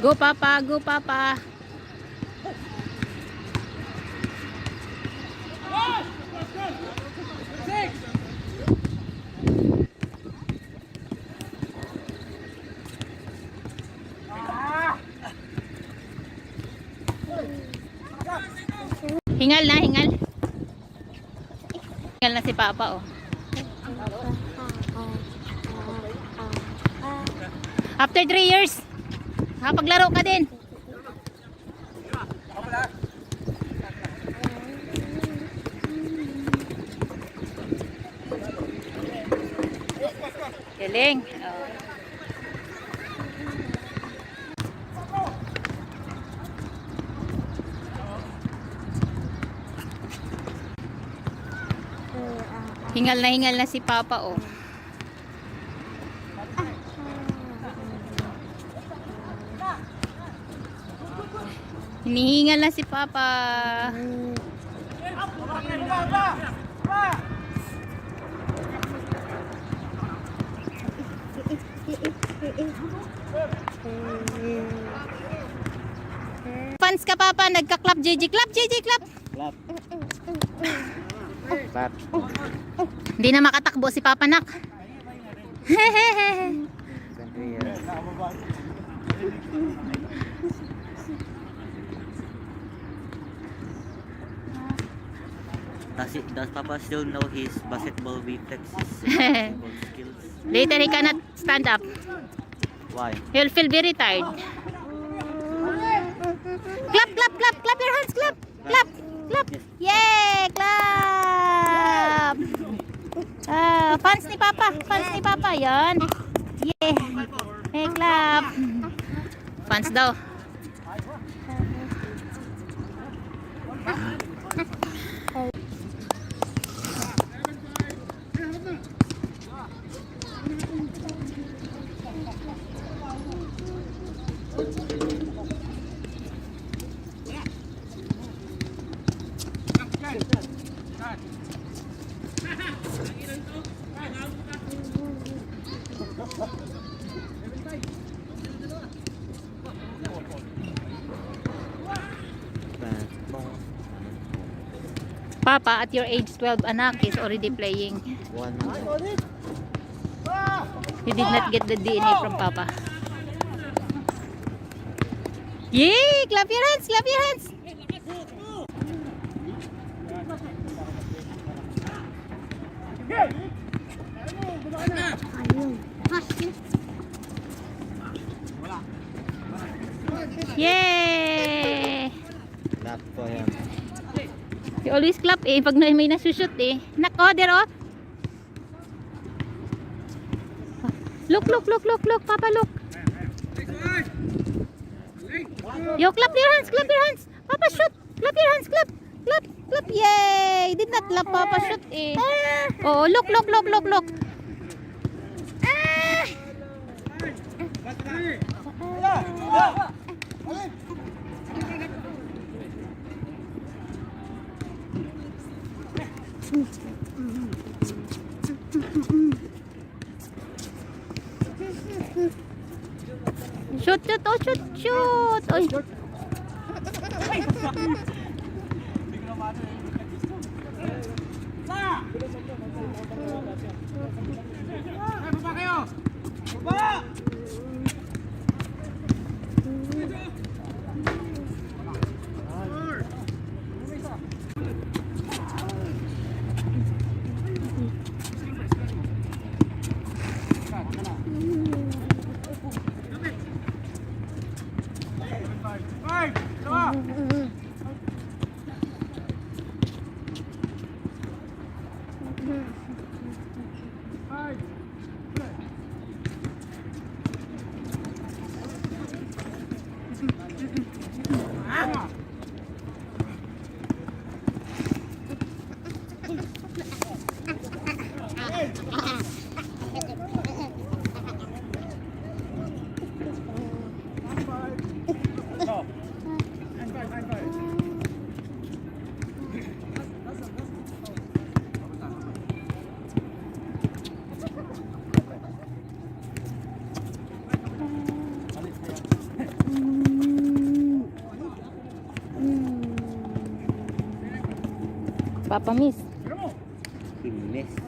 Go Papa, go Papa. Hingal na, hingal. Hingal na si Papa, oh. After 3 years, nakapaglaro ka din. Galing. Oh. Hingal na si Papa, oh. Hinihingal na si Papa. Fans ka Papa, nagka-clap JJ, clap JJ, clap. Clap. Clap. Hindi na makatakbo si Papa nak. Does Papa still know his basketball reflexes and basketball skills? Later he cannot stand up. Why? He'll feel very tired. Clap, clap, clap, clap your hands, clap, clap, clap. Yay, clap. Fans ni Papa, yan. Yay. Hey, clap. Fans daw. Papa, at your age 12, anak, is already playing. You did not get the DNA from Papa. Yay! Clap your hands! Clap your hands! Yay! Clap for him. You always clap eh, pag may nasushoot eh. Nako, there oh. Look, look, look, look, look, Papa, look. Yo, clap your hands, clap your hands. Papa, shoot. Clap your hands, clap, clap, clap. Yay! Did not clap, Papa, shoot eh. Oh, look, look, look, look, look. Shoot, shoot, oh, shoot, shoot. Oy. Papa miss. He missed.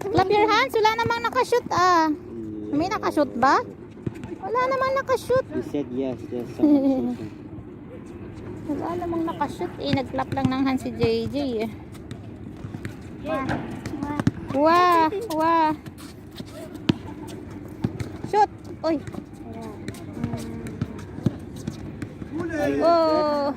Clap your hands. Wala namang nakashoot ah. May nakashoot ba? Wala namang nakashoot. He said yes, there's some position. Wala namang nakashoot eh. Nag-clap lang ng hands si JJ eh. Wah! Wah! Shoot! Uy! Oh!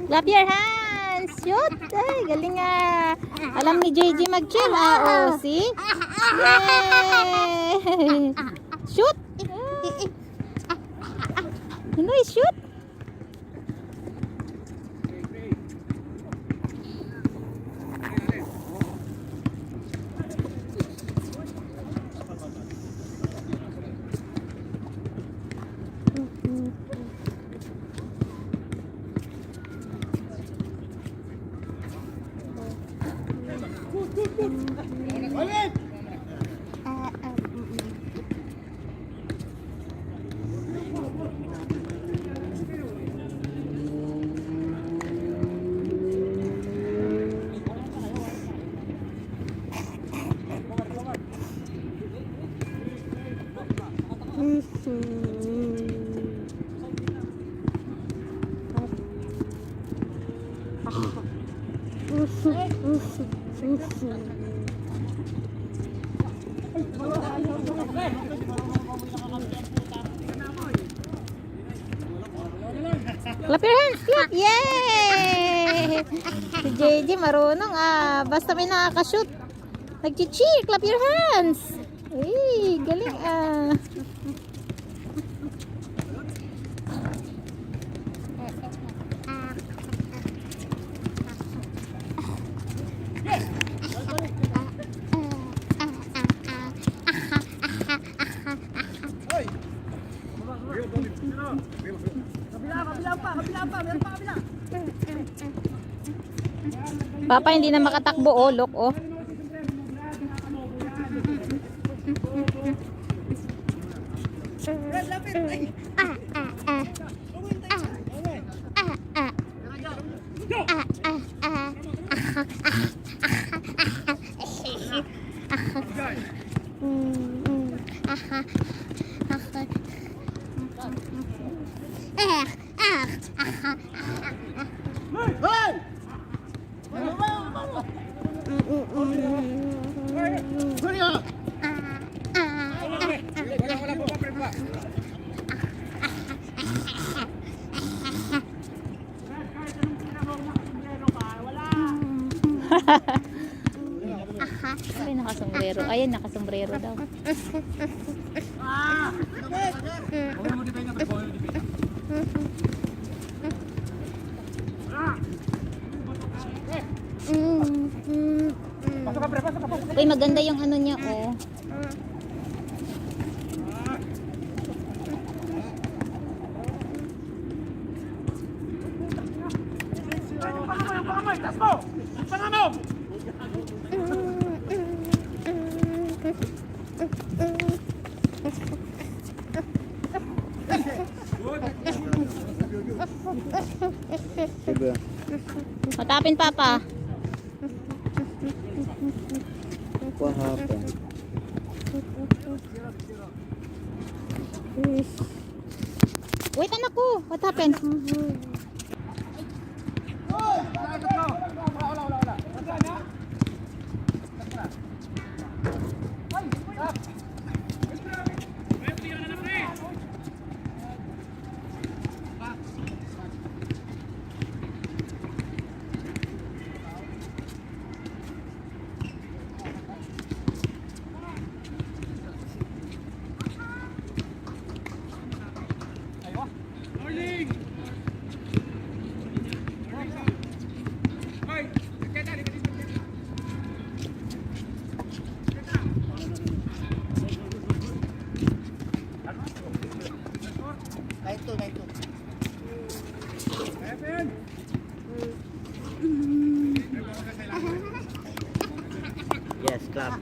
Clap your hands! Shoot! Ay, galing ah! Alam ni JJ mag-chill ah! Oh, see? Yay! Shoot! Hinoy, shoot! Clap your hands! Clap! Yay! Si JJ marunong ah. Basta may nakaka-shoot. Nag-cheer! Clap your hands! Ay, galing ah. Papa hindi na makatakbo oh, look oh. Ay, nakasombrero. Ayan, nakasombrero daw. Uy, maganda yung ano niya, oh. Diba? Matapin, Papa. What happened? Wait, anak ko. What happened? Yes, clap.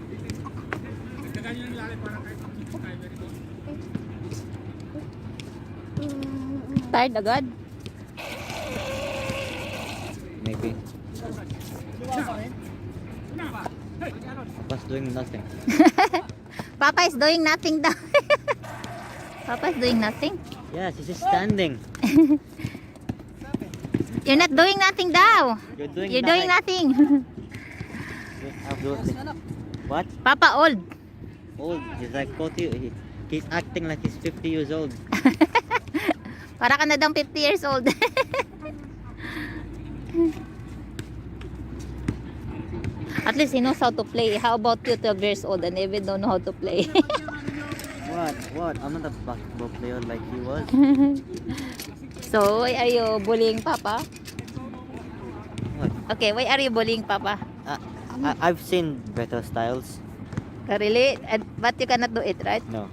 Tired agad? Maybe. Was doing nothing. Papa is doing nothing daw. Papa is doing nothing. Yes, he's just standing. You're not doing nothing daw. You're Doing nothing. Absolutely. What? Papa old. Old. He's like 40. He's acting like he's 50 years old. Para ka na daw 50 years old. At least he knows how to play. How about you, 12 years old, and even don't know how to play? What? I'm not a basketball player like he was. So, why are you bullying Papa? What? Okay, why are you bullying Papa? I've seen better styles. Really? But you cannot do it, right? No.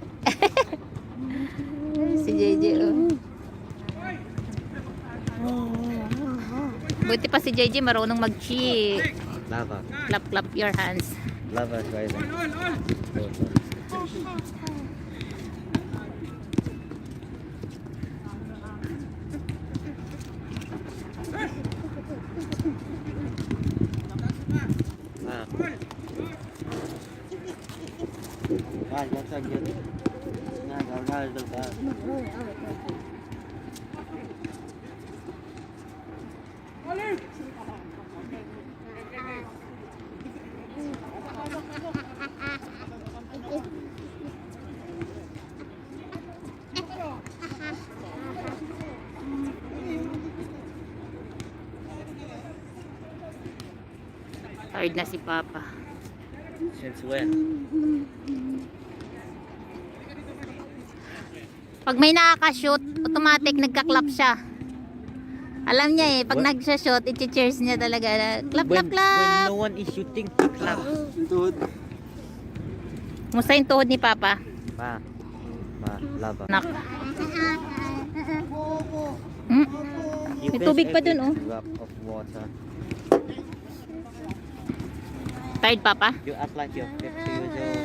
Si JJ, oh. Buti pa si JJ marunong mag-cheat. Lava. Clap your hands. Lava is rising. Guys, that's a good. Tired na si Papa. Since when? Pag may nakaka-shoot, automatic nagka-clap siya. Alam niya eh, pag nag-shoot, i-cheers niya talaga. Clap. When no one is shooting, he claps. Dude. Musta yung tuhod ni Papa? Lava. Nak. May tubig pa dun, oh. Drop of water. Tired, Papa? You act like you're 50 years old.